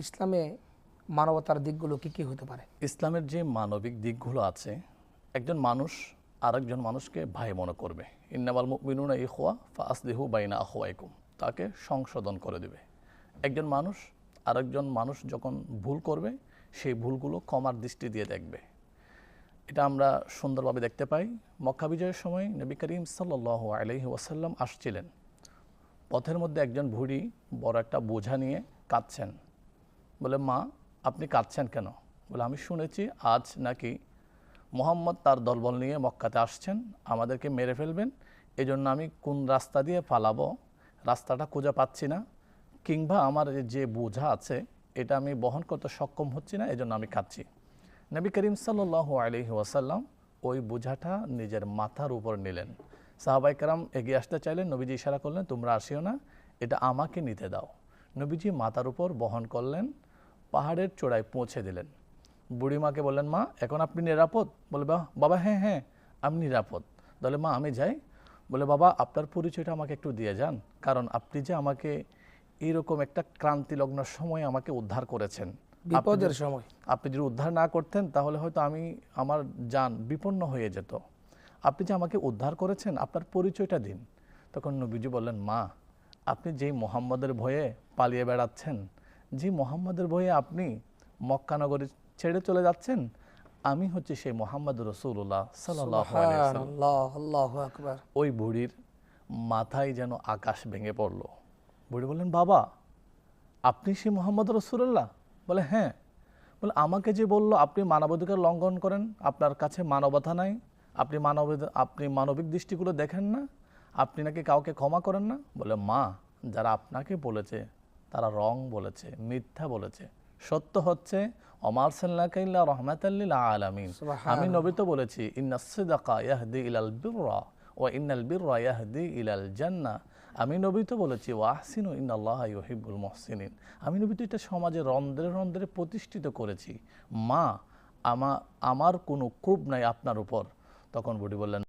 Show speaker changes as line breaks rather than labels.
ইসলামে মানবতার দিকগুলো কি কি হতে পারে?
ইসলামের যে মানবিক দিকগুলো আছে, একজন মানুষ আরেকজন মানুষকে ভাই মনে করবে। ইন্নামাল মুমিনুনা ইখওয়া ফাআসলিহু বাইনা আখওয়াইকুম, তাকে সংশোধন করে দেবে। একজন মানুষ আরেকজন মানুষ যখন ভুল করবে, সেই ভুলগুলো ক্ষমার দৃষ্টি দিয়ে দেখবে। এটা আমরা সুন্দরভাবে দেখতে পাই। মক্কা বিজয়ের সময় নবী করিম সাল্লাল্লাহু আলাইহি ওয়াসাল্লাম আসছিলেন। পথের মধ্যে একজন বুড়ি বড় একটা বোঝা নিয়ে কাঁদছেন। বলে, মা আপনি কাঁদছেন কেন? বলে, আমি শুনেছি আজ নাকি মুহাম্মদ তার দলবল নিয়ে মক্কাতে আসছেন, আমাদেরকে মেরে ফেলবেন। এই জন্য আমি কোন রাস্তা দিয়ে পালাবো, রাস্তাটা খুঁজে পাচ্ছি না, কিংবা আমার যে বোঝা আছে এটা আমি বহন করতে সক্ষম হচ্ছি না, এই জন্য আমি কাঁদছি। নবী করিম সাল্লাল্লাহু আলাইহি ওয়াসাল্লাম ওই বোঝাটা নিজের মাথার উপর নিলেন। সাহাবায়ে কেরাম এগিয়ে আসতে চাইলেন, নবীজি ইশারা করলেন, তোমরা আসিও না, এটা আমাকে নিতে দাও। নবীজি মাথার উপর বহন করলেন, পাহাড়ের চূড়ায় পৌঁছে দিলেন। বুড়িমাকে বললেন, মা এখন আপনি নিরাপদ? বলে, বাবা হ্যাঁ হ্যাঁ আমি নিরাপদ। বলে, মা আমি যাই? বলে, বাবা আপনার পরিচয়টা আমাকে একটু দিয়ে যান, কারণ আপনি যে আমাকে এইরকম একটা ক্রান্তিলগ্ন সময় আমাকে উদ্ধার করেছেন,
বিপদের সময়
আপনি যদি উদ্ধার না করতেন তাহলে হয়তো আমার জান বিপন্ন হয়ে যেত। আপনি যে আমাকে উদ্ধার করেছেন, আপনার পরিচয়টা দিন। তখন নবীজি বললেন, মা আপনি যেই মুহাম্মদের ভয়ে পালিয়ে বেড়াচ্ছেন, যে মুহাম্মদের ভয়ে আপনি মক্কানগরী ছেড়ে চলে যাচ্ছেন, আমি হচ্ছে সেই মুহাম্মদ রাসূলুল্লাহ সাল্লাল্লাহু আলাইহি ওয়াসাল্লাম।
সুবহানাল্লাহ, আল্লাহু আকবার।
ওই বুড়ির মাথায় যেন আকাশ ভেঙে পড়ল। বুড়ি বললেন, বাবা আপনি সেই মুহাম্মদ রাসূলুল্লাহ? বলে, হ্যাঁ। বলে, আমাকে যে বলল আপনি মানবাধিকার লঙ্ঘন করেন, আপনার কাছে মানবতা নাই, আপনি মানবিক দৃষ্টিগুলো দেখেন না, আপনি নাকি কাউকে ক্ষমা করেন না। বলে, মা যারা আপনাকে বলেছে তারা রং বলেছে, মিথ্যা বলেছে। সত্য হচ্ছে ওমা আরসালনাকা ইল্লা রাহমাতাল লিল আলামিন। আমি নবী তো বলেছি ইন্নাস সিদকা ইয়াহদি ইলাল বিররা ওয়া ইন্নাল বিররা ইয়াহদি ইলাল জান্নাহ। আমি নবী তো বলেছি ওয়া আহসিনু ইন্নাল্লাহা ইউহিব্বুল মুহসিনিন। আমি নবী তো এটা সমাজে রন্ধ্রে রন্ধ্রে প্রতিষ্ঠিত করেছি। মা আমার কোনো ক্রোধ নাই আপনার উপর। তখন বুড়ি বললেন,